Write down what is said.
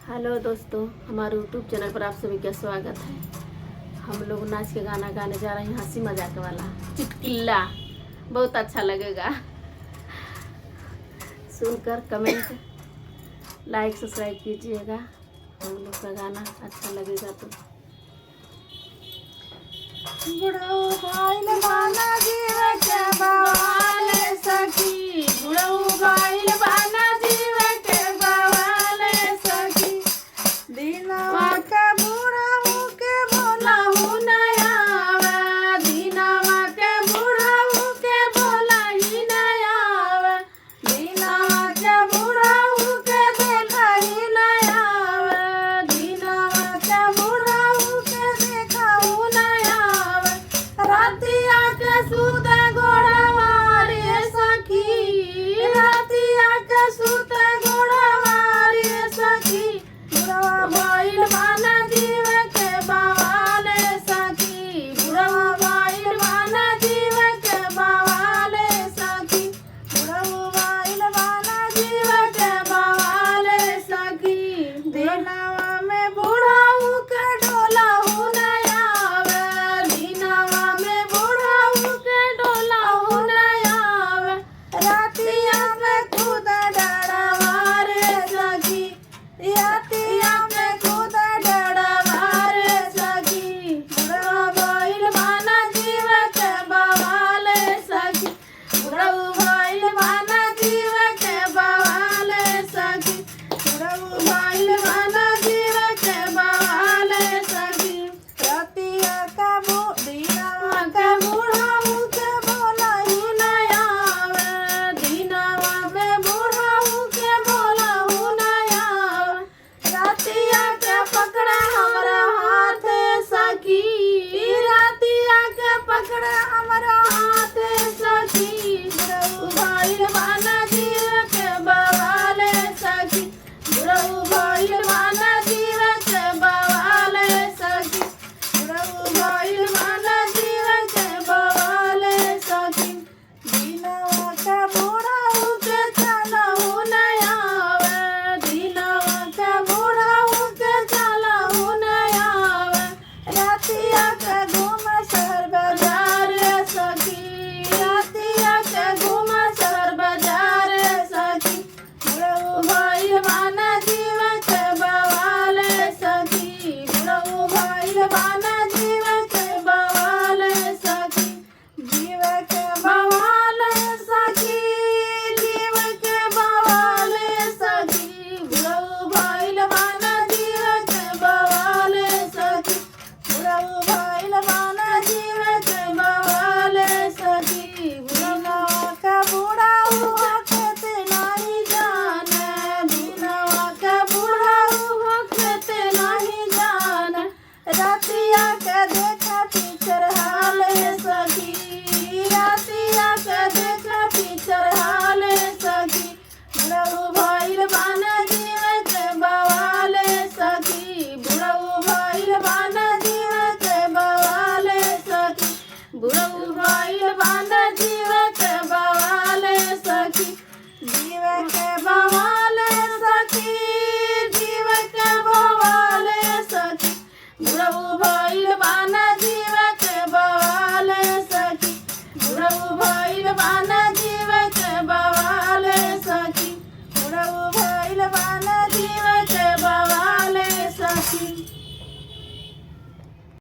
Hello दोस्तों, हमारे YouTube channel पर आप सभी का स्वागत है। हम लोग नाच के गाना गाने जा रहे हैं, हंसी मजाक वाला चुटकिल्ला। बहुत अच्छा लगेगा। सुनकर कमेंट लाइक सब्सक्राइब कीजिएगा। हम लोग का गाना अच्छा लगेगा तो बुढ़ऊ भाईल बाना जीव के बवाल सखी, बुढ़ऊ भाईल बाना जीव के बवाल सखी। दिनवा के बुढ़ऊ के बोलहु नया आवे, दिनवा के बुढ़ऊ के बोलही नया आवे, दिनवा के बुढ़ऊ के देखही नया आवे, दिनवा के बुढ़ऊ के देखहु नया आवे। रातिया के सूत गोड़वारी सखी, रातिया के सूत गोड़वारी सखी। बुढ़वा भाईल बाना जीव के बवाल सखी, बुढ़वा भाईल बाना जीव के बवाल सखी, बुढ़वा भाईल बाना जीव के बवाल सखी। दिनवा में बुढ़ऊ के डोलहु नया आवे, दिनवा में बुढ़ऊ के डोलहु नया आवे। रातिया में खुद डरवा रे सखी, रातिया में खुद डरवा रे सखी। बुढ़वा भाईल बाना जीव के बवाल सखी, बुढ़ऊ भाईल बाना जीव के बवाल सखी, बुढ़ऊ भाईल बाना जीव के बवाल सखी। रातिया का दिनवा के बुढ़ऊ के बोलहु नया आवे, दिनवा में बुढ़ऊ के बोलहु नया आवे। रातिया के पकड़ा हमरा हाथ सखी, रातिया के पकड़ा हमरा हाथ सखी। बुढ़ऊ भाईल बाना जीव के बवाल सखी, बुढ़ऊ भाईल बाना जीव के बवाल सखी, बुढ़ऊ भाईल बाना जीव के बवाल सखी। दिनवा के बुढ़ऊ के चलहु नया आवे, दिनवा के बुढ़ऊ के चलहु नया आवे। रातिया के घूम शहर बाजार सखी, रातिया के घूम शहर बाजार सखी। बुढ़ऊ भाईल बाना जीव के बवाल सखी, बुढ़ऊ भाईल बाना जीव के बवाल सखी, जीव के बवाल सखी, जीव के बवाल सखी। बुढ़ऊ भाईल बाना जीव के बवाल सखी, बुढ़ऊ भाईल बाना जीव के बवाल सखी। दिनवा के बुढ़ऊ हकत नहीं जाने, दिनवा के बुढ़ऊ हकत नहीं जाने। रातिया के देखा पिक्चर हाल सखी, रातिया के देखा पिक्चर हाल सखी। बुढ़ऊ भाईल बाना जीव के बवाल सखी, बुढ़ऊ भाईल बाना जीव के बवाल सखी, बुढ़ऊ भाईल बाना जीव के बवाल सखी, जीव के बवाल सखी, जीव के बवाल सखी। बुढ़ऊ भाईल बाना जीव के बवाल सखी, बुढ़ऊ भाईल बाना जीव के बवाल सखी, बुढ़ऊ भाईल बाना जीव के बवाल सखी।